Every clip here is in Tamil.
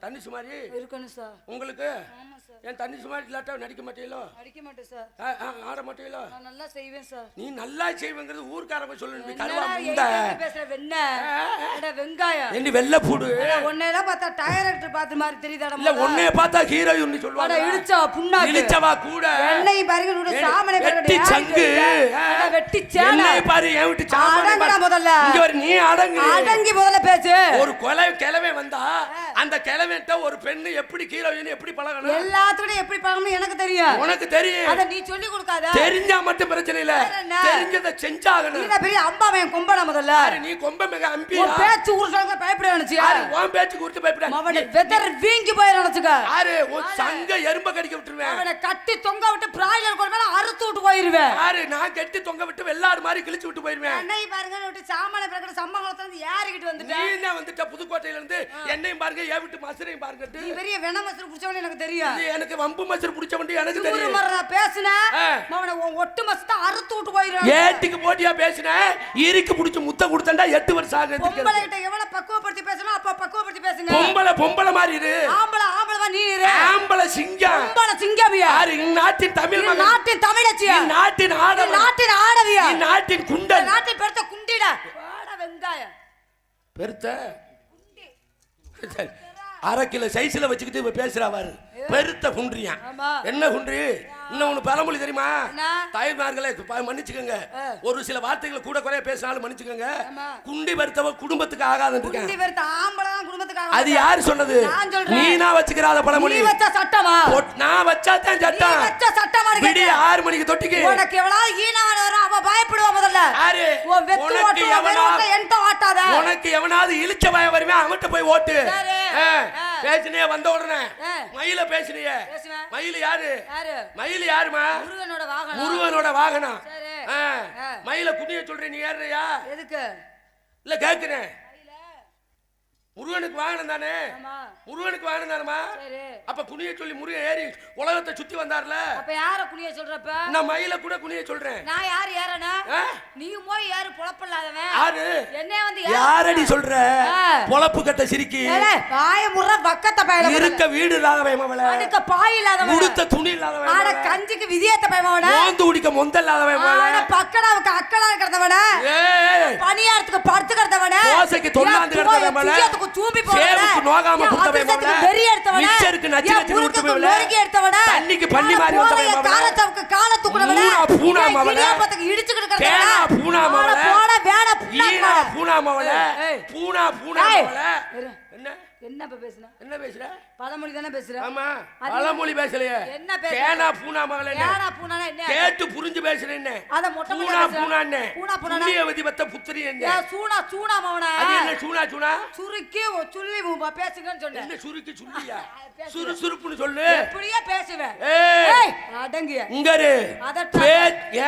தண்ணி சுமாரி இருக்கணும் சார். உங்களுக்கு என் தண்ணி சுமாரி இல்லாட்டா நடிக்க மாட்டீங்களோ? நடிக்க மாட்டேன் சார். ஆட மாட்டீங்களோ? நான் நல்லா செய்வேன் சார். நீ நல்லா செய்வேங்கிறது ஊர்க்காரங்க சொல்லணும். கருவா முண்டை பேசுற வெண்ண அட வெங்காயம் என்ன வெள்ளை பூடு ஒன்னேல பார்த்தா டைரக்டர் பார்த்த மாதிரி தெரியுதாடா? இல்ல ஒன்னே பார்த்தா ஹீரோயின் சொல்வாங்க. அட இடிச்சா புண்ணா இடிச்சவா கூட எண்ணெய் பாருங்க நூறு சாமனை வெட்டி சங்கு அட வெட்டி சேல எண்ணெய் பாரு என் விட்டு சாமனை அடங்கடா முதல்ல இங்க வர நீ அடங்கி முதல்ல பேசு. ஒரு கிழவன் வந்தா அந்த கிழவன்ட்ட ஒரு பெண்ணு எப்படி ஹீரோயின் எப்படி பழகணும் எல்லாத்துக்கும் எப்படி பழகணும் எனக்கு தெரியும். உனக்கு தெரியும். அத நீ சொல்லி கொடுக்காத. தெரிஞ்சா மட்டும் பிரச்சனை இல்ல. தெரிஞ்சத செஞ்சாகணும். நீ பெரிய அம்பாவன் கொம்படா முதல்ல. நீ கொம்ப மெக அம்பியா. உன் பேச்சு ஊர்ல பயப்பட நினைச்சியா? யாரு உன் பேச்சு குறித்து பயப்பட? அவனை வெதர் வீங்கி போய் நினைச்சுக்க. யாரு ஒரு சங்க எறும்ப கடிக்க விட்டுருவேன். அவனை கட்டி தொங்க விட்டு பிராய்லர் கொண்டு மேல அறுத்து விட்டு போயிருவேன். யாரு நான் கட்டி தொங்க விட்டு வெள்ளாடு மாதிரி கிழிச்சு விட்டு போயிருவேன். எண்ணெய் பாருங்க விட்டு சாமான பிரகட சம்பங்களத்துல இருந்து ஏறிக்கிட்டு வந்துட்ட. நீ என்ன வந்துட்ட புதுக்கோட்டையில இருந்து எண்ணெயும் பாருங்க ஏ விட்டு மசரையும் பாருங்க. நீ பெரிய வெண மசர் புடிச்சவனே எனக்கு தெரியும். நீ எனக்கு வம்பு மசர் புடிச்சவனே எனக்கு தெரியும். ஒரு மர பேசுனே அவனை ஒட்டு மஸ்த அறுத்து விட்டு போயிருவேன். ஏட்டிக்கு போடியா பேசுனே இருக்கு புடிச்சு முத்த கொடுத்தண்டா 8 வருஷம் ஆகுது. பொம்பளை கிட்ட எவ்வளவு பக்குவப்படுத்தி பேசணும் அப்ப பக்குவப்படுத்தி பேசுங்க. பொம்பளை மாதிரி இரு. ஆம்பளை நீ இரு. ஆம்பளை சிங்கம். பொம்பளை சிங்கமியா? யாரு நாட்டின் தமிழ் மகன். நாட்டின் தமிழச்சியா? நாட்டின் ஆடவன். நாட்டின் ஆடவியா? நாட்டின் குண்டன். நாட்டின் பெருத்த குண்டிடா. வாடா வெங்காயம். பெருத்த குண்டி 1/2 கிலோ சைஸ்ல வச்சுக்கிட்டு பேசுறாவாரு. பெருத்த குன்றியா? என்ன குன்றி? இன்னும் ஒண்ணு பழமொழி தெரியுமா? தாய்மார்களே மன்னிச்சுக்கோங்க, ஒரு சில வார்த்தைகளை கூட குறைய பேசினாலும் மன்னிச்சுக்கோங்க. குண்டி பெருத்தவ குடும்பத்துக்கு ஆகாதுன்னு இருக்கேன். குண்டி பெருத்த ஆம்பளை தான் குடும்பத்துக்கு ஆகாது. அது யாரு சொன்னது? நீனா வச்சுக்கிறாத பழமொழி. நீ வச்ச சட்டமா? நான் வச்சா தான் சட்டம். நீ வச்ச சட்டமா இருக்கு. விடிய 6 மணிக்கு தொட்டிக்கு உனக்கு எவ்வளவு ஈனவான வரும் அவ பயப்படுவா முதல்ல. யாரு? உன் வெத்து ஓட்டு வெறும் என்ட ஓட்டாத. உனக்கு எவனாவது இழுச்ச பய வருமே அவன்ட்ட போய் ஓட்டு. பேசினே வந்த உடனே மயில பேசினியே. மயில யாரு? மயில யாருமா? முருகனோட வாகனம். முருகனோட வாகனம். மயில குனிய சொல்ற நீ ஏறியா? எதுக்கு? இல்ல கேக்குறேன். முருகனுக்கு வாகனம் தானே? முருகனுக்கு வாகனம் தானமா? அப்ப குனிய சொல்லி முருகன் ஏறி உலகத்தை சுத்தி வந்தார்ல. அப்ப யார குனிய சொல்றப்ப? நான் மயில கூட குனிய சொல்றேன். நான் யார் ஏறனா? நீ போய் யாரு பொளப்பல்லாதவன்? யாரு? என்ன வந்து யாரடி சொல்ற? பொளப்பு கட்ட சிரிக்கி. வாய முற வக்கத்த பயல. இருக்க வீடு இல்லாதவன் மவளே. அடுக்க பாய் இல்லாதவன். உடுத்த துணி இல்லாதவன். ஆட கஞ்சிக்கு விதியத்த பயமவன. மோந்து குடிக்க மொந்த இல்லாதவன் மவளே. ஆட பக்கடாவுக்கு அக்கடா இருக்கறதவன. பணியாரத்துக்கு படுத்து கிடந்தவன. தோசைக்கு தொல்லாந்து கிடந்தவன் மவளே. தூம்பி போறவன. நோகாம குத்தவே மவளே. வெறி எடுத்தவன. மிச்சருக்கு நச்சி நச்சி குடுத்தவே மவளே. முறுக்கி எடுத்தவன. தண்ணிக்கு பண்ணி மாரி வந்தவன் மவளே. காரத்தவுக்கு கால தூக்குறவன. பூனா மவளே. இடியாப்பத்துக்கு இடிச்சிட்டு கிடந்தவன. பூனா மவளே. போட வேட பூனா. பூனா மவளே. பூனா மவளே. என்ன என்ன பேசுற? என்ன பேசுற? பழமொழி தானே பேசுற? ஆமா பழமொழி பேசலையே. என்ன பேசுற? கேனா பூனா மகளே. கேனா பூனானா என்ன? கேட்டு புரிஞ்சு பேசுறேன் என்ன? அத மொட்டை மொட்டை பேசுற. பூனானே. பூனா பூனானா? புண்ணியவதி பத்த புத்திரி என்ன? ஏ சூனா மவனே. அது என்ன சூனா? சுருக்கி சொல்லி பேசுங்கன்னு சொன்னேன். என்ன சுருக்கி சொல்லியா? சுறுசுறுப்புன்னு சொல்லு. எப்படியே பேசுவேன். ஏய் அடங்கிய. இங்கரு.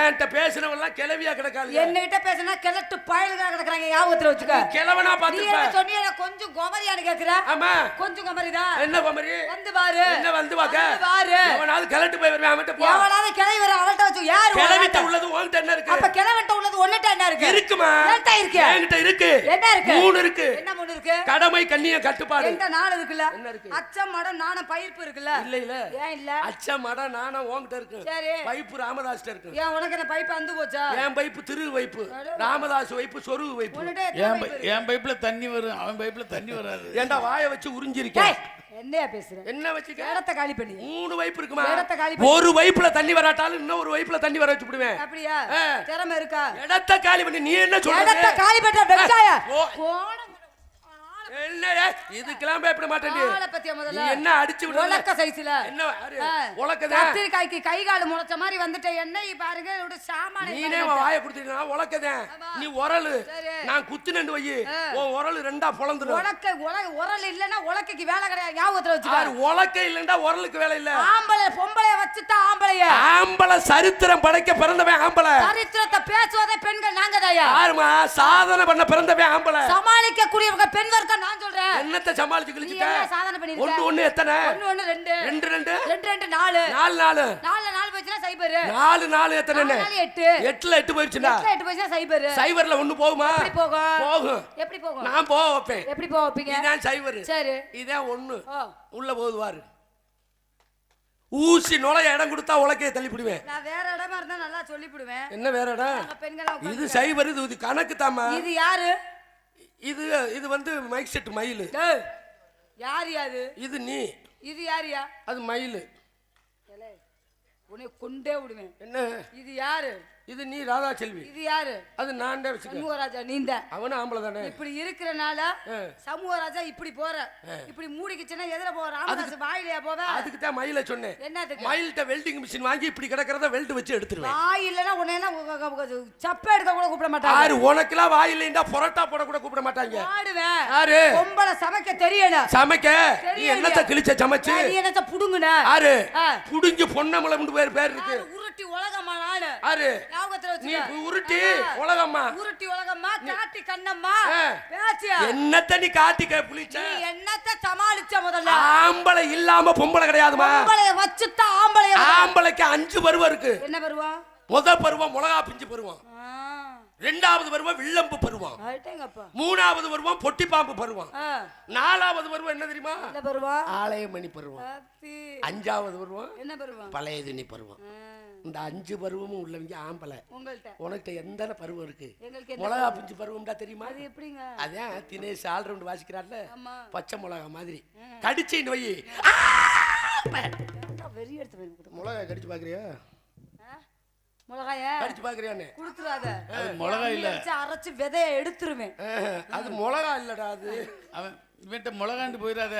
ஏன்ட்ட பேசுறவங்க எல்லாம் கிளவியா கிடக்காது. என்னகிட்ட பேசினா கிளட்டு பயலுகா கிடக்குறாங்க. ஞாபகத்துல வச்சுக்க. கிளவனா பாத்துப்ப. நீ சொன்னியே கொஞ்சம் கோமரியான்னு கேக்குற. ஆமா கொஞ்சம் கோமரிதா. என்ன கோமரி? வந்து பாரு. என்ன வந்து பாக்க? வந்து பாரு. எவனாவது கிளட்டு போய் வருவான் அவன்ட்ட போ. எவனாவது கிளவி வர அவன்ட்ட வச்சு யாரு? கிளவிட்ட உள்ளது உன்கிட்ட என்ன இருக்கு? அப்ப கிளவன்ட்ட உள்ளது உன்கிட்ட என்ன இருக்கு? இருக்குமா? என்கிட்ட இருக்கு. என்கிட்ட இருக்கு. என்ன இருக்கு? 3 இருக்கு. என்ன 3 இருக்கு? கடமை கண்ணியம் கட்டுப்பாடு. என்கிட்ட 4 இருக்குல. என்ன இருக்கு? அச்சம் மடம் நாணம் பயிர்ப்பு இருக்குல. இல்ல ஏன் இல்ல? அச்சம் மடம் நாணம் உன்கிட்ட இருக்கு. சரி பைப்பு ராமதாஸ்ட்ட இருக்கு. ஏன் உனக்கு என்ன பைப்பு அந்து போச்சா? என் பைப்பு திரு வைப்பு. ராமதாஸ் வைப்பு சொருகு வைப்பு. என் பைப்புல தண்ணி வரும் அவன் பைப்புல தண்ணி வராது. ஏண்டா வாயை வச்சு உறிஞ்சிருக்கேன். என்னையா பேசுற? என்ன வச்சுக்க? இடத்தை காலி பண்ணி 3 வைப்பு இருக்குமா? இடத்தை காலி பண்ணி ஒரு வைப்புல தண்ணி வராட்டாலும் இன்னொரு வைப்புல தண்ணி வர வச்சு விடுவேன். அப்படியா? திறமை இருக்கா? இடத்தை காலி பண்ணி நீ என்ன சொல்ற? இடத்தை காலி பண்ற வெங்காய போட என்னடா இதுக்கெல்லாம் பயப்பட மாட்டேன். ஆளை பத்தியா முதல்ல? நீ என்ன அடிச்சு விடுற? உலக்க சைஸ்ல என்ன உலக்கதா? கத்திரிக்காய்க்கு கை கால் முளைச்ச மாதிரி வந்துட்ட. என்ன பாருங்க ஒரு சாமான. நீனே வாயை குடுத்தினா உலக்கதா. நீ உரலு நான் குத்துனேன்னு வை. உன் உரலு ரெண்டா பொளந்துடும். உரல் இல்லனா உலக்கைக்கு வேலை கிடையாது. ஞாபகத்துல வச்சுக்க. உலக்கை இல்லனா உரலுக்கு வேலை இல்ல. ஆம்பளை பொம்பளைய வச்சுட்டா ஆம்பளைய. ஆம்பளை சரித்திரம் படைக்க பிறந்தவன் ஆம்பளை. சரித்திரத்தை பேசுவதே பெண்கள் நாங்க தாயா. யாருமா சாதனை பண்ண பிறந்தவன் ஆம்பளை. சமாளிக்க கூடியவங்க பெண் வர்க்கம் நான் சொல்றேன். என்னத்த சமாளிச்சு கிழிச்சிட்ட? நீ சாதனை பண்ணிருக்க. 1 1 எத்தனை? 1 1 2 2 2 2 2 4 4 4 4 4 வெச்சனா சைபர். 4 4 எத்தனை? 8. 8ல 8 போயிடுச்சுடா. 8 போயிச்சா சைபர். சைபர்ல ஒண்ணு போகுமா? எப்படி போகும்? போகும். எப்படி போகும்? நான் போக வைப்பேன். எப்படி போக வைப்பீங்க? இதான் சைபர். சரி. இதான் 1. உள்ள போகுது பாரு. ஊசி நுழைய இடம் கொடுத்தா உலக்கைய தள்ளிப்பிடுவேன். நான் வேற இடமா இருந்தா நல்லா சொல்லிவிடுவேன். என்ன வேற இடம்? இது சைபர். இது கணக்கு தாமா. இது யாரு? இது வந்து மைக் செட் மயில். யார் யாரு? இது நீ. இது யாரியா? அது மயில். உன்னை கொண்டே விடுவேன். என்ன? இது யாரு? இது நீ ராதா செல்வி. இது யாரு? அது நான் தான் வச்சுக்க. சமூகராஜா நீந்த. அவனும் ஆம்பளை தானே. இப்படி இருக்கறனால சமூகராஜா இப்படி போற. இப்படி மூடிக்கிச்சனா எதிர போற. ராமதாஸ் வாயிலையா போவ? அதுக்கு தான் மயில சொன்னேன். என்னதுக்கு? மயில்ட்ட வெல்டிங் மிஷின் வாங்கி இப்படி கிடக்கறத வெல்ட் வச்சு எடுத்துருவேன். வாய் இல்லனா உன்னை என்ன சப்ப எடுக்க கூட கூப்பிட மாட்டாங்க. யாரு உனக்குலாம் வாய் இல்லைண்டா பரோட்டா போட கூட கூப்பிட மாட்டாங்க. ஆடுவேன். யாரு? பொம்பளை சமைக்க தெரியல. சமைக்க நீ என்னத்த கிழிச்ச சமைச்சு? நீ என்னத்த புடுங்குன? யாரு? புடிஞ்சு பொன்னமலம்னு பேர் இருக்கு. உருட்டி உலகமா நானு. யாரு? ஞாபகத்துல நீ வச்சுக்க. உருட்டி உலகம்மா. உருட்டி உலகம்மா காட்டி கண்ணம்மா. பேச்சு. என்னத்த நீ காட்டி புளிச்ச? நீ என்னத்த சமாளிச்ச முதல்ல? ஆம்பளை இல்லாம பொம்பளை கிடையாதுமா. பொம்பளைய வச்சுட்டா ஆம்பளைய. ஆம்பளைக்கு 5 பருவம் இருக்கு. என்ன பருவம்? முதல் பருவம் மிளகா பிஞ்சு பருவம். 2வது பருவம் வில்லம்பு பருவம். 3வது பருவம் பொட்டி பாம்பு பருவம். 4வது பருவம் என்ன தெரியுமா? என்ன பருவம்? ஆலயமணி பருவம். 5வது பருவம் என்ன பருவம்? பழைய திணி பருவம். இந்த 5 பருவமும் உள்ளவங்க ஆம்பளை. உனக்கு எந்த பருவம் இருக்கு? மிளகா பிஞ்சு பருவம்டா தெரியுமா? அது எப்படிங்க? அதான் தினேஷ் ஆல்ரவுண்ட் வாசிக்கிறார்ல, பச்சை மிளகா மாதிரி கடிச்சின்னு வை. வெறி எடுத்து மிளகா கடிச்சு பாக்குறியா? மிளகாய கடிச்சு பாக்குறியானே? குடுத்துறாத. மிளகா இல்ல, அரைச்சு விதைய எடுத்துருவேன். அது மிளகா இல்லடா. அது அவன் இவன்ட்ட மிளகாண்டு போயிடாத.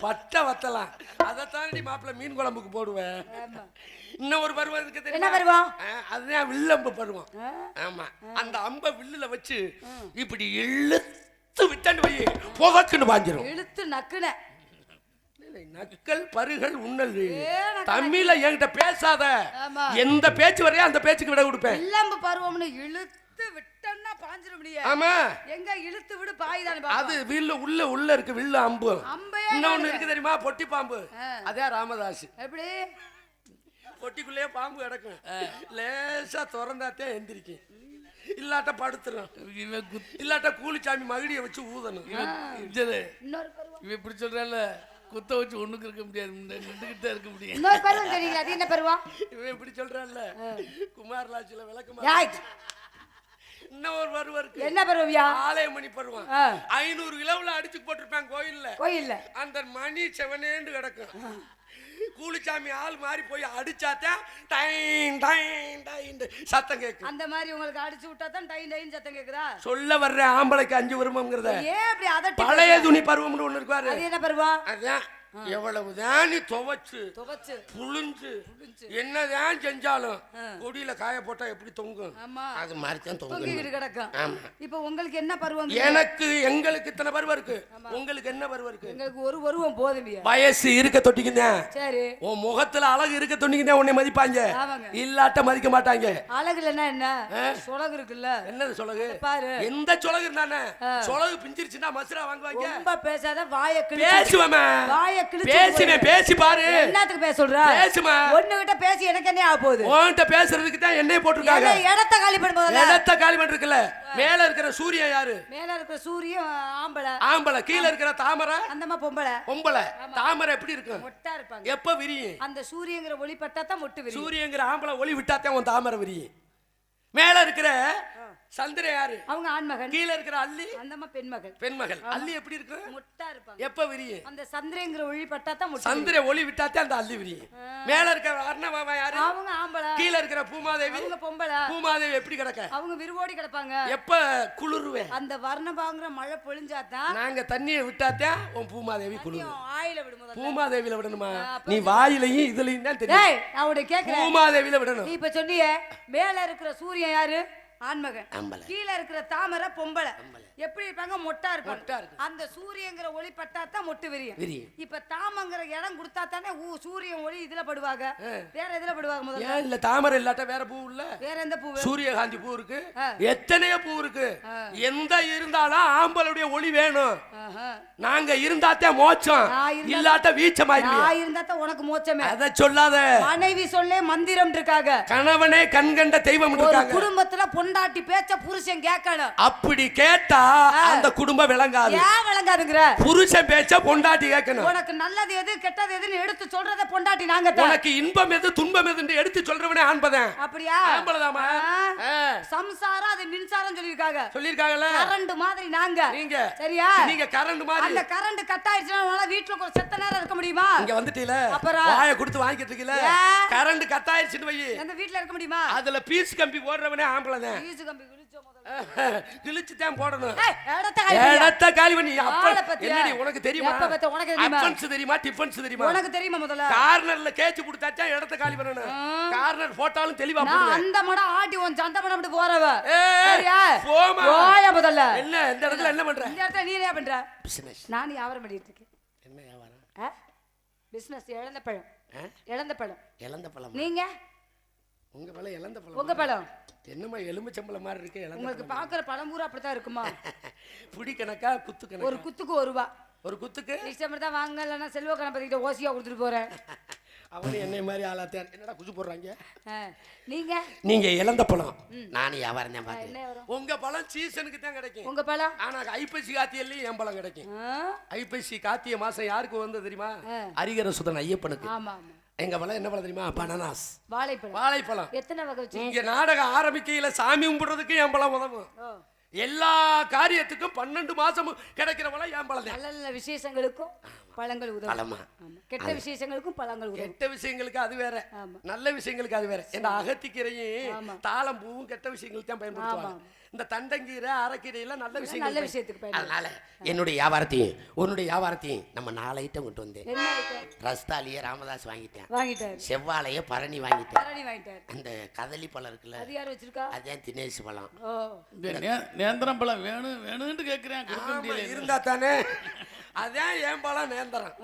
பட்டை வத்தலாம். அதைத்தாண்டி மாப்பிள்ள மீன் குழம்புக்கு போடுவேன். இன்னும் ஒரு பருவம் இருக்கு தெரியுமா? என்ன பருவம்? அதுதான் வில்லம்பு பருவம். ஆமா, அந்த அம்பை வில்லுல வச்சு இப்படி இழுத்து விட்டாண்டு வை, புகக்குன்னு பாஞ்சிரும். இழுத்து நக்குன நக்கல் பருகள் உண்ணல். தமிழ்ல என்கிட்ட பேசாத. எந்த பேச்சு வரையா அந்த பேச்சுக்கு விட கொடுப்பேன். வில்லம்பு பருவம்னு இழுத்து விட்டன்னா பாஞ்சிர முடியாது. ஆமா, எங்க இழுத்து விடு பாய்தானே. அது வில்லு உள்ள இருக்கு. வில்லு அம்பு. இன்னொன்னு இருக்கு தெரியுமா? பொட்டி பாம்பு. அதே ராமதாஸ். எப்படி? பொட்டிக்குள்ளேயே பாம்பு கிடக்கும். லேசா திறந்தாத்தே எந்திரிக்கும். இல்லாட்ட படுத்துரும். இல்லாட்ட கூலிச்சாமி மகிடிய வச்சு ஊதணும். இவன் இப்படி சொல்றால, குத்த வச்சு ஒண்ணுக்கு இருக்க முடியாது, நின்றுகிட்டே இருக்க முடியும். இன்னொரு பருவம் தெரியுங்க. அது என்ன பருவம்? இவன் இப்படி சொல்றான்ல, குமாரலாட்சியில விளக்குமா. இன்னும் ஒரு பருவம் இருக்கு. என்ன பருவம்யா? ஆலயமணி பருவம். 500 கிலோவுல அடிச்சு போட்டிருப்பான் கோயில்ல. அந்த மணி செவனேண்டு கிடக்கும். கூலிச்சாமி ஆள் மாறி போய் அடிச்சாத்தான் டைன் டைன் டைன் சத்தம் கேட்கும். அந்த மாதிரி உங்களுக்கு அடிச்சு விட்டா தான் டைன் டைன் சத்தம் கேக்குதா? சொல்ல வர்ற ஆம்பளைக்கு 5 பருவம்ங்கறத. ஏன் அப்படி அதட்டி? பழைய துணி பருவம்னு ஒண்ணு இருக்கு பாரு. அது என்ன பருவம்? அதான் எவ்வளவுதான் நீ துவைச்சு புளிஞ்சு என்னதான் செஞ்சாலும் கொடியில காய போட்டா எப்படி தொங்கும், அது மாதிரி தான் தொங்கும். இப்ப உங்களுக்கு என்ன பருவம்? எங்களுக்கு இத்தனை பருவம் இருக்கு. உங்களுக்கு என்ன பருவம் இருக்கு? எங்களுக்கு ஒரு பருவம் போதும். வயசு இருக்க தொட்டிக்குங்க. சரி, உன் முகத்துல அழகு இருக்க தொட்டிக்குங்க உன்னை மதிப்பாங்க. இல்லாட்ட மதிக்க மாட்டாங்க. அழகுல என்ன சொலகு இருக்குல்ல? என்னது சொலகு? பாரு, எந்த சொலகு இருந்தானே சொலகு பிஞ்சிருச்சுன்னா மசுரா வாங்குவாங்க. ரொம்ப பேசாத, வாயை பேசுவேமே. வாயை பேசி பாரு. என்னத்துக்கு பேச சொல்ற? பேசுமா. ஒண்ணுகிட்ட பேசி எனக்கு என்ன ஆக போகுது? உன்கிட்ட பேசுறதுக்கு தான் என்னைய போட்டுருக்காங்க. இடத்த காலி பண்ணும்போது இடத்த காலி பண்றதுக்குல மேல இருக்கிற சூரியன் யாரு? மேல இருக்கிற சூரியன் ஆம்பளை. கீழ இருக்கிற தாமரை அந்தமா பொம்பளை. தாமரை எப்படி இருக்கும்? மொட்டா இருப்பாங்க. எப்ப விரியும்? அந்த சூரியங்கிற ஒளி பட்டா தான் மொட்டு விரியும். சூரியங்கிற ஆம்பளை ஒளி விட்டா தான் உன் தாமரை விரியும். மேல இருக்கிற சந்திர யாரு? அவங்க ஆண்மகன். கீழ இருக்கிற அல்லி அந்தமா பெண்மகள். அல்லி எப்படி இருக்கு? முட்டா இருப்பாங்க. எப்ப விரியும்? அந்த சந்திரங்கிற ஒளி பட்டா தான் முட்டை. சந்திர ஒளி விட்டாத்தே அந்த அல்லி விரியும். மேல இருக்கிற அர்ணவா யாரு? அவங்க ஆம்பளை. கீழ இருக்கிற பூமாதேவி அவங்க பொம்பளை. பூமாதேவி எப்படி கிடக்க? அவங்க விருவோடி கிடப்பாங்க. எப்ப குளிருவே? அந்த வர்ணபாங்கற மழை பொழிஞ்சாதான் நாங்க தண்ணியை விட்டாத்தே உன் பூமாதேவி குளிரும். ஆயில விடும்போது பூமாதேவில விடணுமா? நீ வாயிலையும் இதுலயும் தான் தெரியும். நான் உன்னை கேக்குறேன், பூமாதேவில விடணும். நீ இப்ப சொன்னியே மேல இருக்கிற சூரியன் யாரு? ஆண்மகன். ஆம்பளை. கீழ இருக்கிற தாமரை பொம்பளை. எப்படி இருப்பாங்க? மொட்டா இருப்பாங்க. அந்த சூரியங்கிற ஒளி பட்டா தான் மொட்டு விரியும். இப்ப தாமங்கிற இடம் கொடுத்தா தானே சூரியன் ஒளி இதுல படுவாங்க. வேற எதுல படுவாங்க முதல்ல? இல்ல தாமரை இல்லாட்ட வேற பூ இல்ல. வேற எந்த பூ? சூரியகாந்தி பூ இருக்கு. எத்தனையோ பூ இருக்கு. எந்த இருந்தாலும் ஆம்பளுடைய ஒளி வேணும். நாங்க இருந்தாத்தே மோட்சம், இல்லாட்ட வீச்சமாயிடுவீங்க. நான் இருந்தாத்தே உனக்கு மோட்சமே. அத சொல்லாத. மனைவி சொல்லே மந்திரம் இருக்காங்க. கணவனே கண்கண்ட தெய்வம் இருக்காங்க. குடும்பத்துல பொண்டாட்டி பேச்ச புருஷன் கேட்கணும். அப்படி கேட்டா அந்த குடும்பம் விளங்காது. ஏன் விளங்காதுங்கற? புருஷன் பேச்ச பொண்டாட்டி கேட்கணும். உனக்கு நல்லது எது கெட்டது எதுன்னு எடுத்து சொல்றத பொண்டாட்டி நாங்க தான். உனக்கு இன்பம் எது துன்பம் எதுன்னு எடுத்து சொல்றவனே ஆண்பதன். அப்படியா? ஆம்பளதாமா? சம்சாரம் அது மின்சாரம் சொல்லிருக்காங்கல. கரண்ட் மாதிரி நாங்க. நீங்க சரியா? நீங்க கரண்ட் மாதிரி. அந்த கரண்ட் கட் ஆயிடுச்சுனா வீட்ல ஒரு செத்த நேரம் இருக்க முடியுமா? இங்க வந்துட்டீல. வாயை கொடுத்து வாங்கிட்டு இருக்கீல. கரண்ட் கட் ஆயிடுச்சுன்னு வை. அந்த வீட்ல இருக்க முடியுமா? அதுல பீஸ் கம்பி போடுறவனே ஆம்பளதான். பீஸ் கம்பி கிழிச்சோ முதல்ல. கிழிச்சு தான் போடணும். இடத்த காலி பண்ணி அப்ப என்னடி உனக்கு தெரியுமா? உனக்கு தெரியுமா? அட்வான்ஸ் தெரியுமா? டிஃபென்ஸ் தெரியுமா? உனக்கு தெரியுமா முதல்ல? கார்னர்ல கேட்ச் கொடுத்தாச்சா இடத்த காலி பண்ணணும். கார்னர் போட்டாலும் தெளிவா போடுங்க. நான் அந்த மட ஆட்டி உன் சண்டை பண்ண விட்டு போறவ. சரியா? போமா. போயா முதல்ல. என்ன இந்த இடத்துல என்ன பண்ற? இந்த இடத்துல நீ என்ன பண்ற? பிசினஸ். நான் வியாபாரம் பண்ணிட்டு இருக்கேன். என்ன வியாபாரம்? பிசினஸ். இழந்த பழம். இழந்த பழம். இழந்த பழம். நீங்க? உங்க பழம் இழந்த பழம். உங்க பழம் என்னமா எலுமிச்சம்பழம் மாதிரி இருக்கு. இழந்த உங்களுக்கு பாக்குற பழம் பூரா அப்படிதான் இருக்குமா? புடி கணக்கா குத்து கணக்கா? ஒரு குத்துக்கு 1 ரூபாய். ஒரு குத்துக்கு இஷ்டப்படி தான் வாங்க. இல்லைன்னா செல்வ கணபதிக்கிட்ட ஓசியா கொடுத்துட்டு போறேன். அவனு என்னை மாதிரி ஆளாத்தேன். என்னடா குசு போடுறாங்க? நீங்க இழந்த பழம். நானும் வியாபாரம் தான் பாக்குறேன். உங்க பழம் சீசனுக்கு தான் கிடைக்கும். உங்க பழம் ஆனா ஐப்பசி காத்தியல்லையும் என் பழம் கிடைக்கும். ஐப்பசி காத்திய மாசம் யாருக்கு வந்து தெரியுமா? ஹரிகர சுதன் ஐயப்பனுக்கு. ஆமா. எங்க பழம் என்ன பழம் தெரியுமா? பனானாஸ். வாழைப்பழம். எத்தனை வகை வச்சு? இங்க நாடகம் ஆரம்பிக்கையில சாமி கும்பிடுறதுக்கு என் பழம் உதவும். எல்லா காரியத்துக்கும் 12 மாசமும் கிடைக்கிற பழம் என் பழம். நல்ல விசேஷங்களுக்கும் பழங்கள் உதவும். கெட்ட விசேஷங்களுக்கும் பழங்கள் உதவும். கெட்ட விஷயங்களுக்கு அது வேற, நல்ல விஷயங்களுக்கு அது வேற. இந்த அகத்திக்கீரையும் தாளம் பூவும் கெட்ட விஷயங்களுக்கு தான் பயன்படுத்துவாங்க. இந்த தண்டங்கீரை அரைக்கீரையில நல்ல விஷயத்துக்கு. அதனால என்னுடைய வியாபாரத்தையும் உன்னுடைய வியாபாரத்தையும் நம்ம 4 ஐட்டம் கொண்டு வந்தேன். ரஸ்தாலிய ராமதாஸ் வாங்கிட்டேன். செவ்வாழைய பரணி வாங்கிட்டேன். அந்த கதலி பழம் இருக்குல்ல, அது யார் வச்சிருக்கா? அதான் தினேஷ் பழம். நேந்திரம் பழம் வேணும்னு கேக்குறேன். இருந்தா தானே. அதான் ஏன் பழம் நேந்திரம்.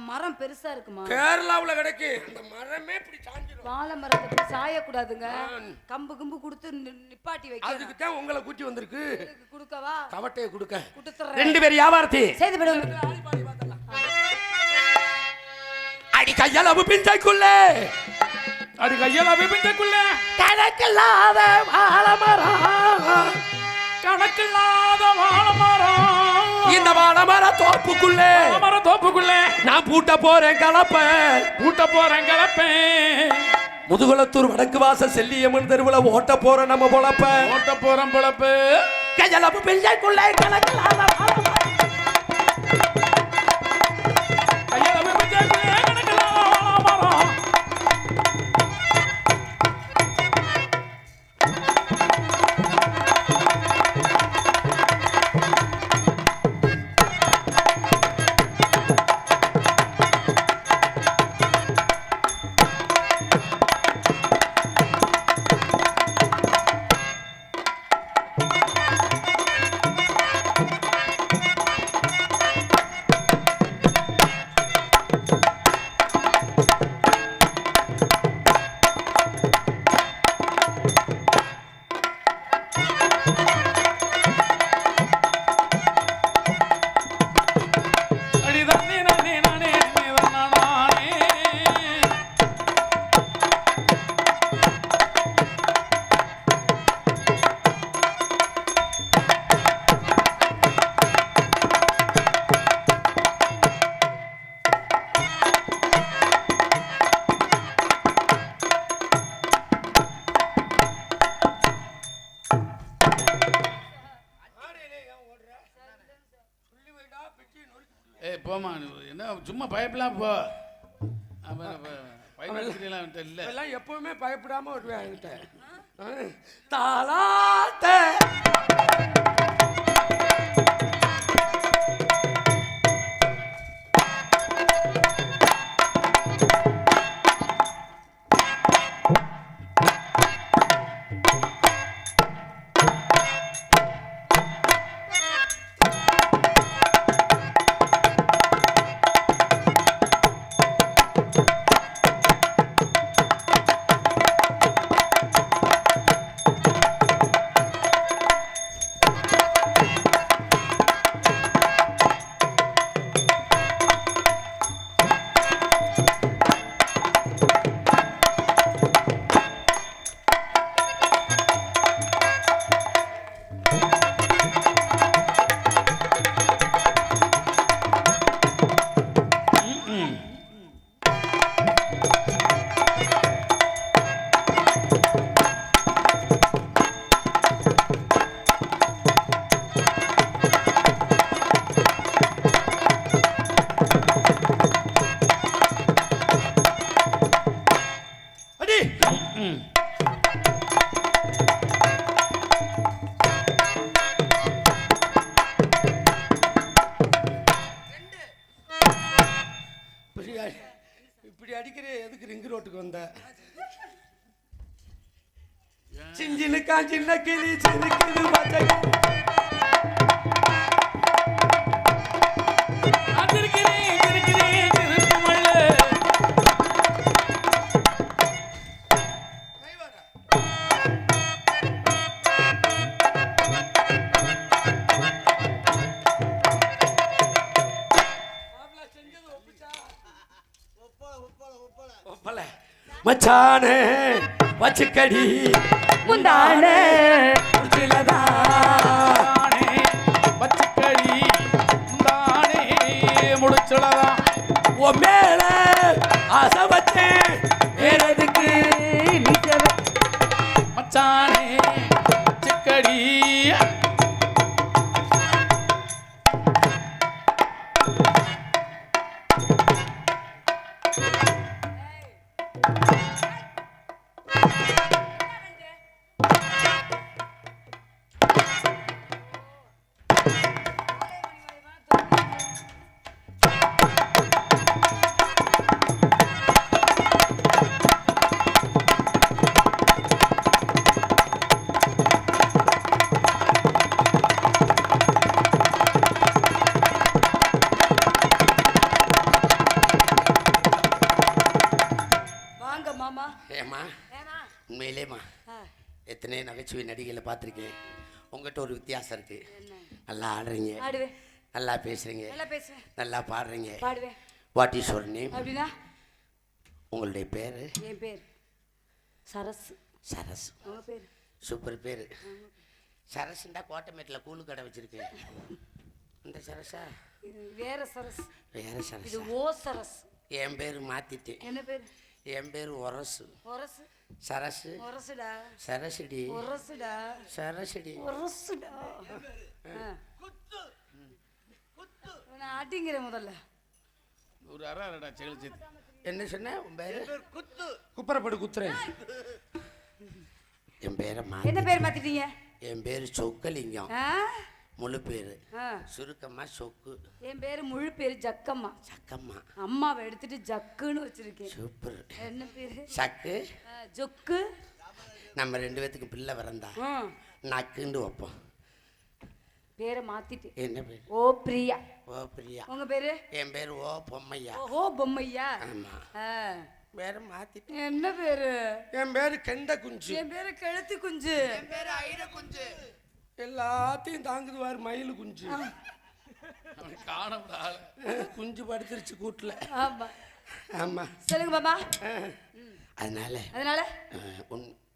மரம் பெருசா இருக்குமா? கேரளாவுல கிடைக்கும். அந்த மரமே இப்படி சாஞ்சிரும். வாழை மரத்தை சாய கூடாதுங்க. கம்பு கம்பு கொடுத்து நிப்பாட்டி வைக்க. அதுக்கு தான் உங்களை கூட்டி வந்திருக்கு. குடுக்கவா? கவட்டைய குடுக்க. குடுத்துறேன். 2 பேர் வியாபாரத்தை செய்து விடு. அடி கையளவு பிஞ்சைக்குள்ளே, அடி கையளவு பிஞ்சைக்குள்ளே கணக்கில்லாத வாழைமரம், கணக்கில்லாத வாழைமரம். இந்த வாழைமர தோப்புக்குள்ளே நான் பூட்ட போறேன் கலப்ப. முதுகுளத்தூர் வடக்கு வாச செல்லியம்மன் தெருவுல ஓட்ட போற நம்ம பொழப்பு. கையளவு பிஞ்சைக்குள்ளே கணக்கில்லாத வாழைமரம். போமா, என்ன சும்மா பயப்படலாம் போ. எல்லாம் எப்பவுமே பயப்படாம வருவேன். தாலாட்ட இப்படி அடிக்கிறே எதுக்கு ரிங்கு ரோட்டுக்கு வந்த சிஞ்சினுக்கா சின்ன கிளி சிரிக்குது பச்சை மச்சானே வச்சுக்கடி முந்தானே வச்சுக்கடி முந்தானே முடிச்சலதா உன் மேல ஆசை வச்சேன் வேற எதுக்கு மச்சானே வச்சுக்கடி உண்மையிலேம்மா எத்தனை நகைச்சுவை நடிகைகளை பார்த்துருக்கேன். உங்கள்கிட்ட ஒரு வித்தியாசம் இருக்கு. நல்லா ஆடுறீங்க, நல்லா பேசுறீங்க, நல்லா பாடுறீங்க. What is your name? அப்படின்னா உங்களுடைய பேர்? என் பேர் சரஸ். சரஸ் பேர் சூப்பர் பேர். சரஸ்ண்டா கோட்டைமேட்டில் கூழு கடை வச்சிருக்கேன். இந்த சரஸா? வேற சரஸ். வேற சரஸ். இது ஓ சரஸ். என் பேர் மாத்திட்டேன். என்ன பேர்? என் பேர் ஒரசு. ஒரசு சரசு. ஒரசுடா. சரசுடி. ஒரசுடா. சரசுடி. ஒரசுடா. குத்து குத்து. நான் அடிங்கறேன் முதல்ல. ஒரு அரடா செகல்சி. என்ன சொன்ன? உன் பேர் குத்து. குப்பரப்படு குத்துறேன். என் பேரை மாத்தி. என்ன பேர் மாத்திட்டீங்க? என் பேர் சொக்கலிங்கம். முழு பேரு சுருக்கம்மா சொக்கு. என் பேரு முழு பேரு ஜக்கம்மா. ஜக்கம்மா. அம்மாவை எடுத்துட்டு ஜக்குன்னு வச்சிருக்கேன். சூப்பர். என்ன பேரு? சக்கு ஜொக்கு. நம்ம ரெண்டு பேத்துக்கு பிள்ளை வரந்தா நக்குன்னு வைப்போம். பேரை மாத்திட்டு. என்ன பேர்? ஓ பிரியா. ஓ பிரியா. உங்க பேரு? என் பேரு ஓ பொம்மையா. ஓ பொம்மையா. ஆமா. பேரை மாத்திட்டு. என்ன பேரு? என் பேரு கெண்ட குஞ்சு. என் பேரு கழுத்து குஞ்சு. என் பேரு ஐர குஞ்சு. எல்லாத்தையும் தாங்குதுவார் மயில் குஞ்சு. குஞ்சு படுத்துருச்சு கூட்டுல. ஆமா ஆமா. சொல்லுங்க பாபா. அதனால அதனால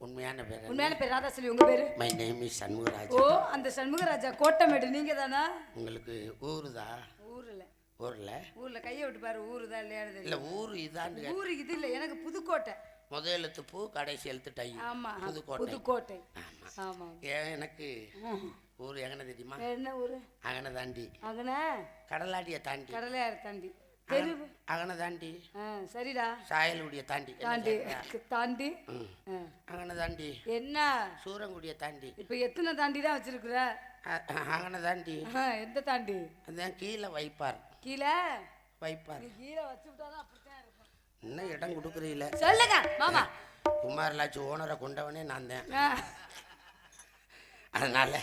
உண்மையான பேர்? உண்மையான பேர் ராதா சொல்லி. உங்க பேரு? My name is Shanmugaraja. ஓ அந்த சண்முகராஜா கோட்டமேடு நீங்க தானா? உங்களுக்கு ஊருதா? ஊர்ல. ஊர்ல கையை விட்டு பாரு. ஊருதா இல்லையா? இல்ல ஊரு இதான். ஊரு இது இல்ல, எனக்கு புதுக்கோட்டை. முதல் எழுத்து பூ, கடைசி எழுத்து டை. ஆமா புதுக்கோட்டை. ஆமா. எனக்கு ஊர் எங்கன தெரியுமா? என்ன ஊரு? அகன தாண்டி. அகன கடலாடிய தாண்டி. கடலையார் தாண்டி. அகன தாண்டி. சரிடா. சாயல்குடிய தாண்டி. தாண்டி தாண்டி அகன தாண்டி. என்ன? சூரங்குடிய தாண்டி. இப்ப எத்தனை தாண்டி தான் வச்சிருக்கிற? அகன தாண்டி. எந்த தாண்டி? அதான் கீழே வைப்பார். கீழே வைப்பார். கீழே வச்சு விட்டாதான் அப்படித்தான் இருக்கும். இன்னும் இடம் கொடுக்குறீல. சொல்லுங்க மாமா. குமாரலாச்சி ஓனரை கொண்டவனே நான் தான். அதனால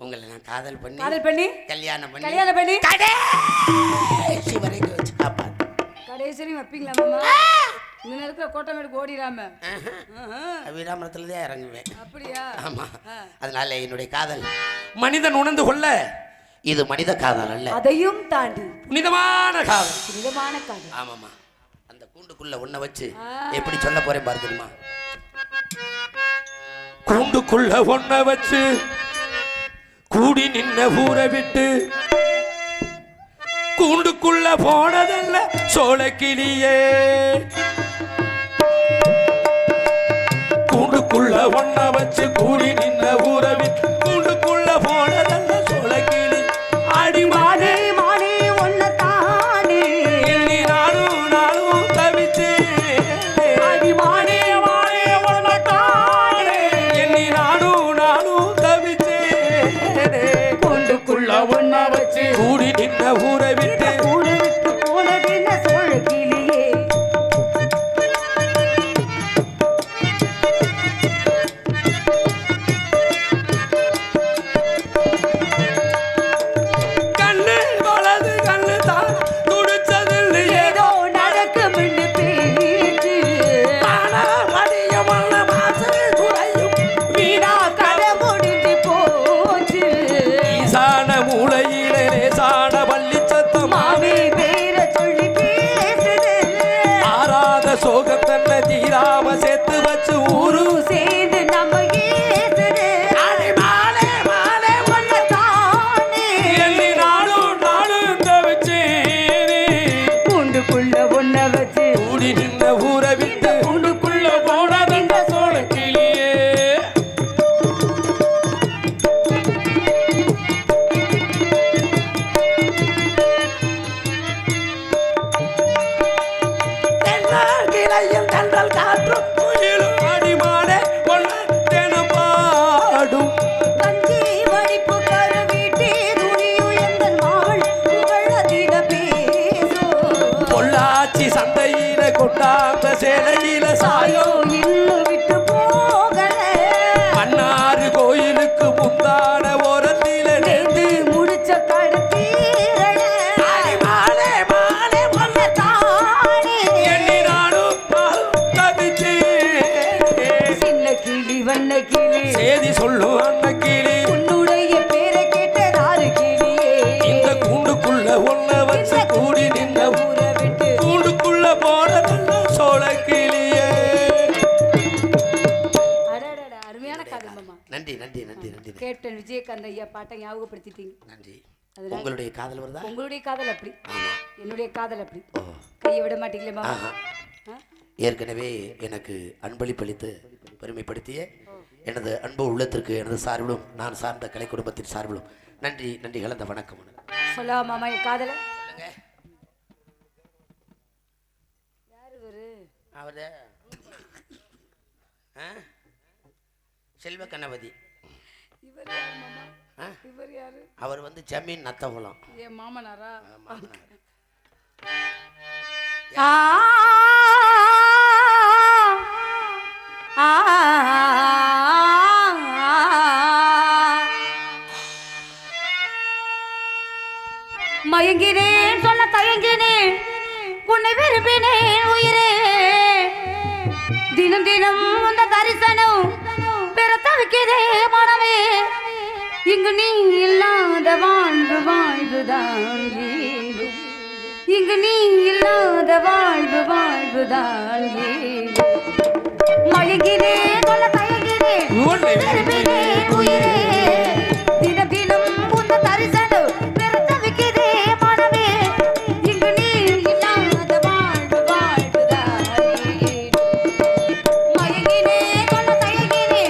உங்களை நான் காதல் பண்ணி கல்யாணம் பண்ணி கடைசி வரைக்கும் வச்சு காப்பாத்து. கடைசி வரைக்கும் வைப்பீங்களா மாமா? இன்னும் இருக்கிற கோட்டமேடுக்கு ஓடிடாம வீராமரத்துல தான் இறங்குவேன். அப்படியா? ஆமா. அதனால என்னுடைய காதல் மனிதன் உணர்ந்து கொள்ள இது மனித காதல் அல்ல, அதையும் தாண்டி புனிதமான காதல். புனிதமான காதல். ஆமாமா. அந்த கூண்டுக்குள்ள உன்னை வச்சு எப்படி சொல்ல போறேன் பாரு தெரியுமா? கூண்டுக்குள்ள ஒன்ன வச்சு கூடி நின்ன ஊரை விட்டு கூண்டுக்குள்ள போனதல்ல சோளக்கிளியே. கூண்டுக்குள்ள ஒன்ன வச்சு கூடி நின்ன ஊரை விட்டு கூண்டுக்குள்ள போனதல்ல சோளக்கிளி. அடிமானே மானே ஒன்ன தானே எண்ணி நானும் தவிச்சு. அடிமானே மானே ஒன்ன தானே எண்ணி நானும் தவிச்சு. கூண்டுக்குள்ள ஒன்ன வச்சு கூடி நின்ன ஊரை விட்டு போனதின்ன சோளக்கிளியே. அந்த ஐயா பாட்டை ஞாபகப்படுத்திட்டீங்க. நன்றி. உங்களுடைய காதல் வருதா? உங்களுடைய காதல் அப்படி, என்னுடைய காதல் அப்படி. கையை விட மாட்டீங்களே மாமா. ஏற்கனவே எனக்கு அன்பளிப்பளித்து பெருமைப்படுத்திய எனது அன்பு உள்ளத்திற்கு எனது சார்பிலும் நான் சார்ந்த கலை குடும்பத்தின் சார்பிலும் நன்றி நன்றி கலந்த வணக்கம். சொல்லா மாமா என் காதல சொல்லுங்க. யாரு இவரு? அவரு செல்வ கணபதி. இவர் யாரு மாமா? இவர் யாரு? அவர் வந்து ஜமீன் நத்தகுளம். என் மாமனாரா? மயங்கினேன் சொல்ல தயங்கினேன் உன்னை விரும்பினேன் உயிரே தினம் தினம் உந்த தரிசனம் பெற தவிக்கிறே மனமே இங்கு நீ இல்லாத வாழ்வு வாழ்வுதான் இங்கு நீ இல்லாத வாழ்வு வாழ்வுதான் மயங்கினே சொல்ல தயங்கினே உயிரே தினம் தினம் உந்த தரிசனம் பெற தவிக்கிறே மனமே இங்கு நீ இல்லாத வாழ்வு வாழ்வுதான் மயங்கினே சொல்ல தயங்கினே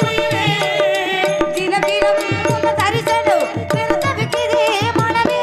உயிரே தினம் தினம் உந்த தரிசனம் பெற தவிக்கிறே மனமே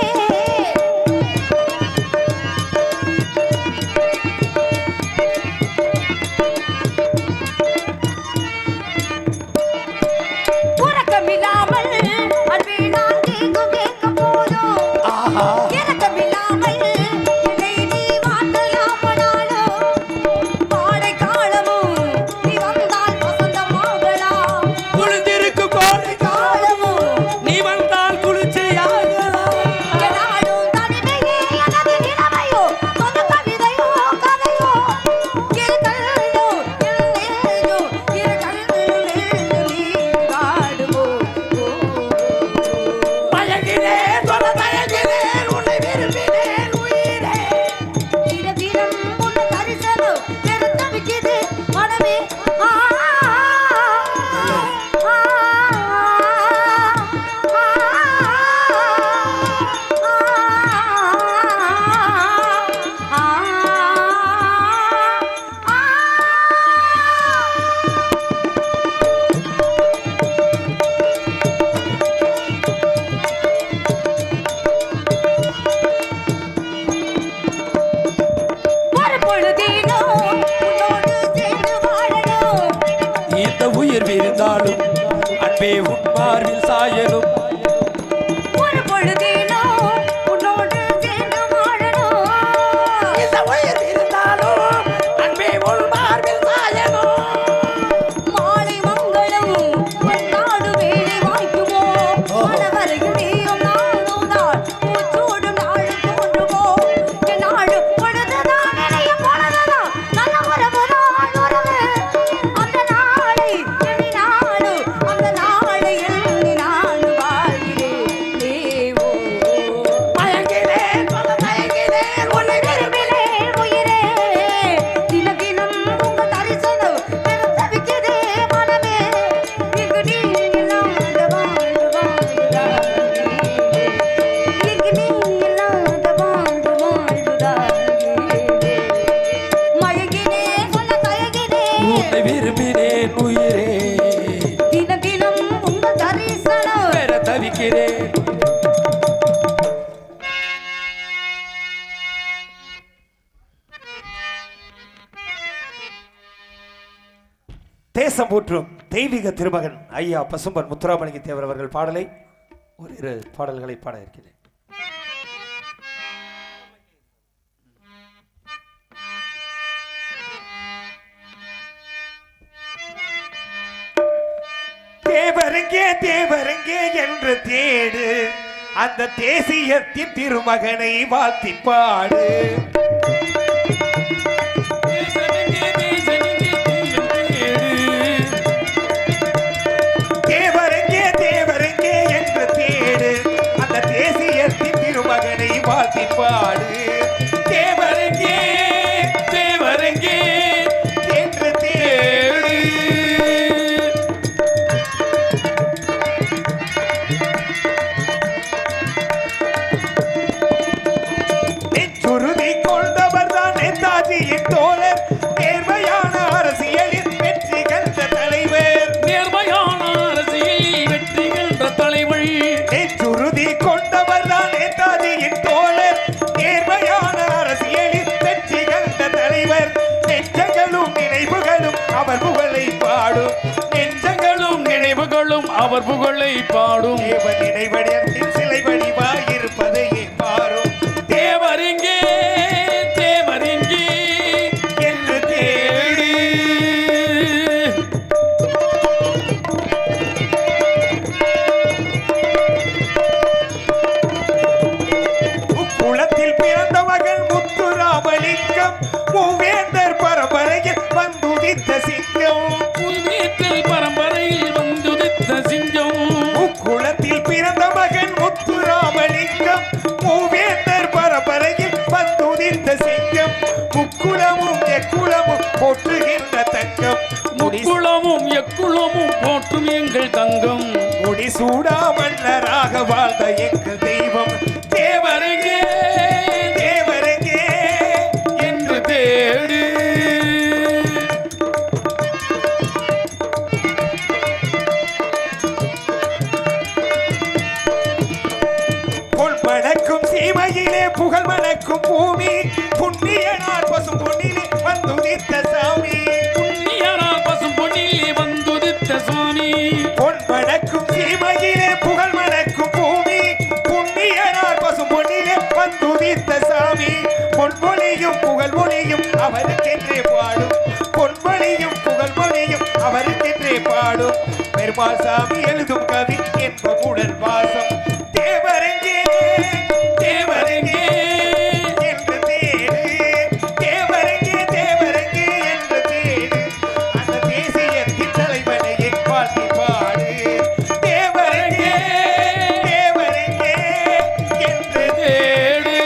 தேசம் போற்றும் தெய்வீக திருமகன் ஐயா பசும்பன் முத்துராமலிங்க தேவர் அவர்கள் பாடலை ஒரு பாடல்களை பாட இருக்கிறேன். தேவரங்கே தேவரங்கே என்று தேடு அந்த தேசியத்தின் திருமகனை வாழ்த்தி பாடு. தேவரங்கே தேவரங்கே என்று தேடு அந்த தேசியத்தின் திருமகனை வாழ்த்தி பாடு. தேவரங்கே தேவரங்கே என்று தேடு மக்களும் அவர் புகழை பாடும். தேவன் நினைவடியத்தின் சிலை வடிவாயிருப்பதை பாரும். தேவரிங்கே தேவரிங்கே என்று தேடி குளத்தில் பிறந்த மகன் முத்துராமலிங்கம் மூவேந்தர் பரம்பரையில் வந்துதித்த சிங்கம். வீட்டில் பரம்பரையில் வந்துதித்த சிங்கம். குளத்தில் பிறந்த மகன் முத்துராமலிங்கம் மூவேந்தர் பரம்பரையில் வந்துதித்த சிங்கம். முக்குளமும் எக்குளமும் போற்றுகின்ற தங்கம். முக்குளமும் எக்குளமும் போற்றும் எங்கள் தங்கம். முடிசூடா மன்னராக வாழ்ந்த எங்கள் தெய்வம். தேவரங்கே தேவரங்கே என்று தேடு. பொன் மணக்கும் சீமையிலே புகழ் மணக்கும் பூமி. புண்ணியனார் பசும் பொன்னிலே வந்துதித்த சாமி. புண்ணியனார் பசும் பொன்னிலே வந்துதித்த சுவாமி. பொன் மணக்கும் சீமையிலே புகழ் மணக்கும் பூமி. புண்ணியனார் பசும் பொன்னிலே வந்துதித்த சாமி. பொன்மொழியும் புகழ் மொழியும் அவருக்கென்றே பாடும். பொன்மொழியும் புகழ் மொழியும் அவருக்கென்றே பாடும். பெருமாள் சாமி எழுதும் கவி என்பமுடன் வாசம். தேவரங்கே தேவரங்கே என்று தேடு. தேவரங்கே தேவரங்கே என்று தேடு. அந்த தேசியத்தின் தலைவனையை வாழ்த்தி பாடு. தேவரங்கே தேவரங்கே என்று தேடு.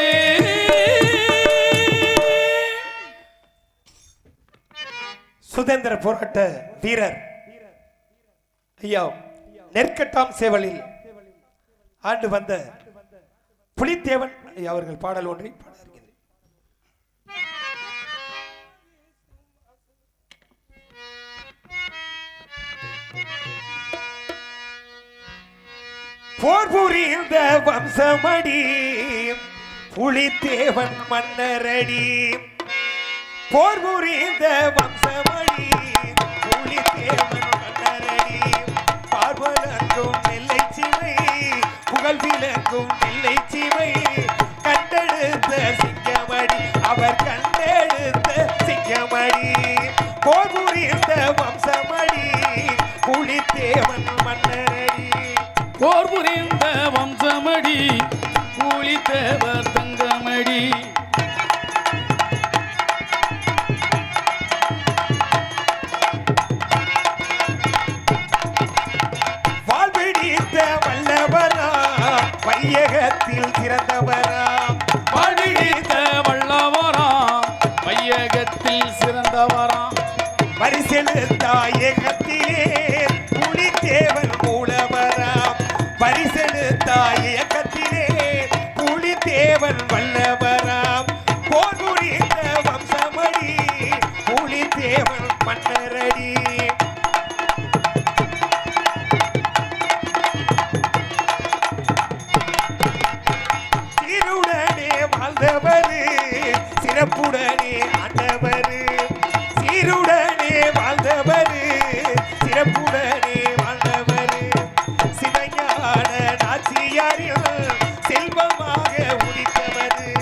சுதந்திர போராட்ட வீரர் ஐயா நெற்கட்டாம் சேவலில் ஆண்டு வந்த புலித்தேவன் ஐயா அவர்கள் பாடல் ஒன்றை பாட இருக்கிறது. போர் புரிந்த வம்சமடி புலித்தேவன் மன்னரடி. போர் புரிந்த வம்சமடி புலித்தேவன் மன்னரடி. பார்வலங்கும் நெல்லை சிமை புகழ் விளங்கும் நெல்லை சிமை. கண்டெடுத்த சிங்கமடி அவர் கண்டெடுத்த சிங்கமடி. போர் புரிந்த வம்சமடி புலித்தேவன் மன்னரடி. போர் புரிந்த வம்சமடி புலித்தேவர் தங்கமடி. வாழ்பிடித்த வல்லவரா வையகத்தில் சிறந்தவரா. வாழ்விழித்த வல்லவரா வையகத்தில் சிறந்தவரா. பரிசெழுத்தாயகத்திலே புலித்தேவன் மூலவராம். பரிசெழுத்தாயகத்திலே புலித்தேவன் வல்லவராம். போர் புரிந்த வம்சமடி புலித்தேவன் மன்னரடி. சீருடனே வாழ்ந்தவரு சிறப்புடனே ஆண்டவரு. சீருடனே வாழ்ந்தவரு சிறப்புடனே வாழ்ந்தவரு. சிவஞான நாச்சியாரில் செல்வமாக உதித்தவரு.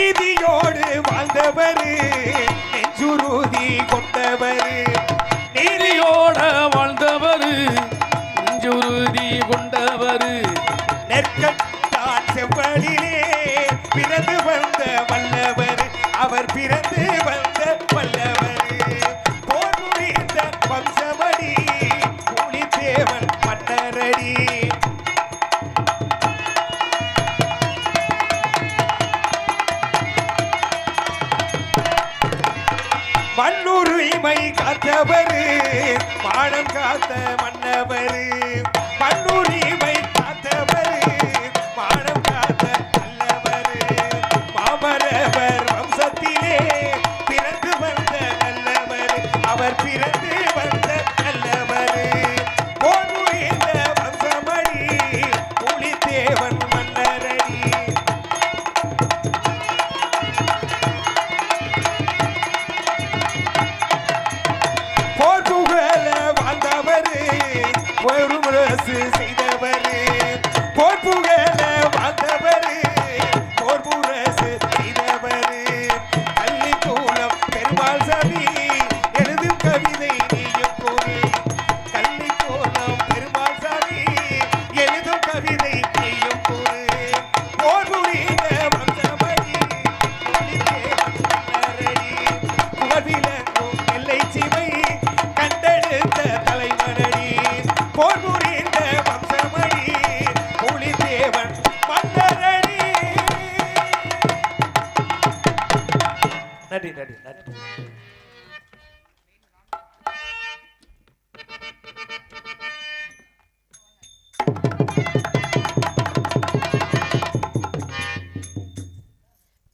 நீதியோடு வாழ்ந்தவர் நெஞ்சுருதி கொண்டவர் நீதியோட வாழ்ந்தவர் நெஞ்சுறுதி கொண்டவர் நெற்கட்டான் செவ்வழிலே பிறந்து வந்த வல்லவர் அவர் பிறந்து வந்த வல்லவர் போர் புரிந்த வம்சமடி புலித்தேவன் மன்னரடி மண்ணுரிமை காத்தவர் மானம் காத்த மன்னவர் மண்ணுரிமை காத்தவர் மானம் காத்த நல்லவர் மாமரவர் வம்சத்திலே பிறந்து வந்த நல்லவர் அவர் பிறந்து வந்த நல்லவர் போர் புரிந்த வம்சமடி புலித்தேவன் மன்னரடி போர் புகழ வாழ்ந்தவர் ஒரு முரசு செய்தவர் போர் புகழ வாழ்ந்தவர் போர் முரசு செய்தவர் கள்ளிக்கூலம் பெருமாள் சாமி எழுதும் கவிதை நீயும் கூறி கள்ளிக்கூலம் பெருமாள் சாமி எழுதும் கவிதை நீயும் கூறு போர் புரிந்த வம்சமடி புகழ்விலங்கும் எல்லை சிமை கண்டெடுத்த தலைவனடி போர் புரிந்த வம்சமடி புலித்தேவன் மன்னரடி நன்றி நன்றி நன்றி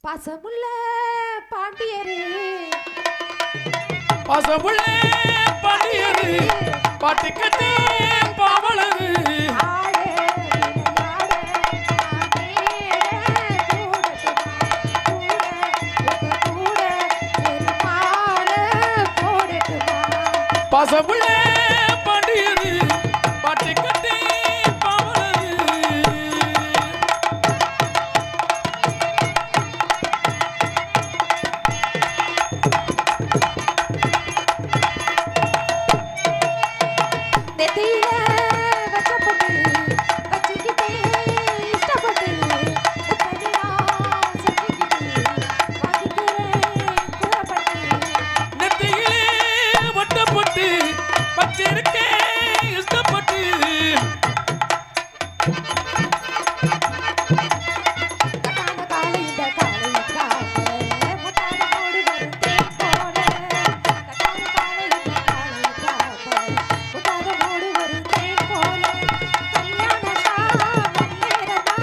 பாசமுள்ள பாண்டியரே பாசமுள்ள பாண்டியரு பாட்டுக்கட்டே பாவலரு ஆடே பாசமுள்ள பாண்டியரு பாட்டுக்கட்டே பாவலரு நெத்தியில வச்ச பொட்டு வச்சுக்கிட்டே இஷ்டப்பட்டு உப்படியா செஞ்சுக்கிட்டு வாங்கிக்கிறேன் கூறப்பட்டு நெத்தியிலே வட்டப்பட்டு பச்சிருக்கே இஷ்டப்பட்டு கட்டான காலை இந்த காலை காலை முட்டான மூடு வரும் தேன் போல கட்டான காலை இந்த காலை காலை முட்டான மூடு வரும் தேன் போல கல்யாணதா மன்னேரதா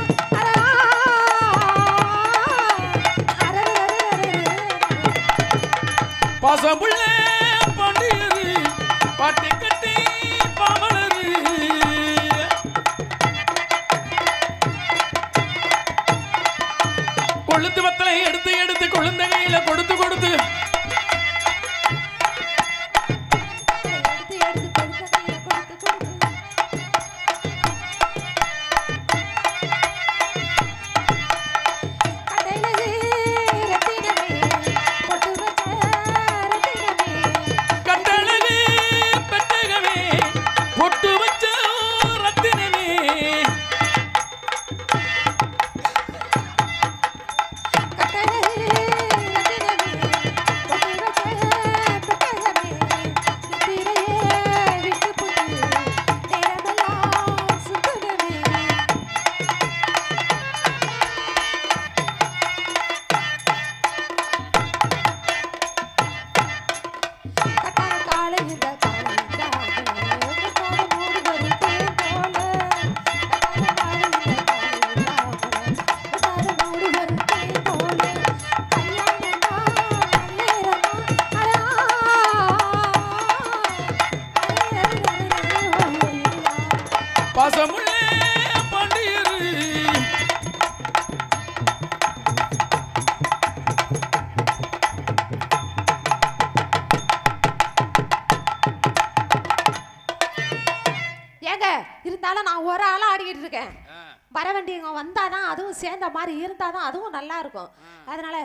பாசமுள்ள பாண்டியரு பாட்டுக்கட்டே பாவலரு கொழுத்து வத்தலை எடுத்து எடுத்து கொழுந்த கையில கொடுத்து கொடுத்து எடுத்து எடுத்து கொடுத்து கொடுத்து கடையிலே ரத்தினமே பொட்டு வச்ச ரத்தினமே கண்டழகு பெட்டகமே பொட்டு வச்ச ரத்தினமே கடையிலே ரத்தினமே பொட்டு வச்ச பெட்டகமே நித்திரையே விட்டு புட்டு நேரமெல்லாம் சுத்துனமே கட்டான காலை இந்த காலை முட்டான மூடு வரும் தேன் போல கட்டான காலை இந்த காலை முட்டான மூடு வரும் தேன் போல கல்யாணதா மன்னேரதா பாசமுள்ள பாண்டியரு ஏங்க இருந்தாலும் நான் ஒரு ஆளா ஆடிக்கிட்டு இருக்கேன் வர வேண்டியவங்க வந்தாதான் அதுவும் சேர்ந்த மாதிரி இருந்தாதான் அதுவும் நல்லா இருக்கும். அதனால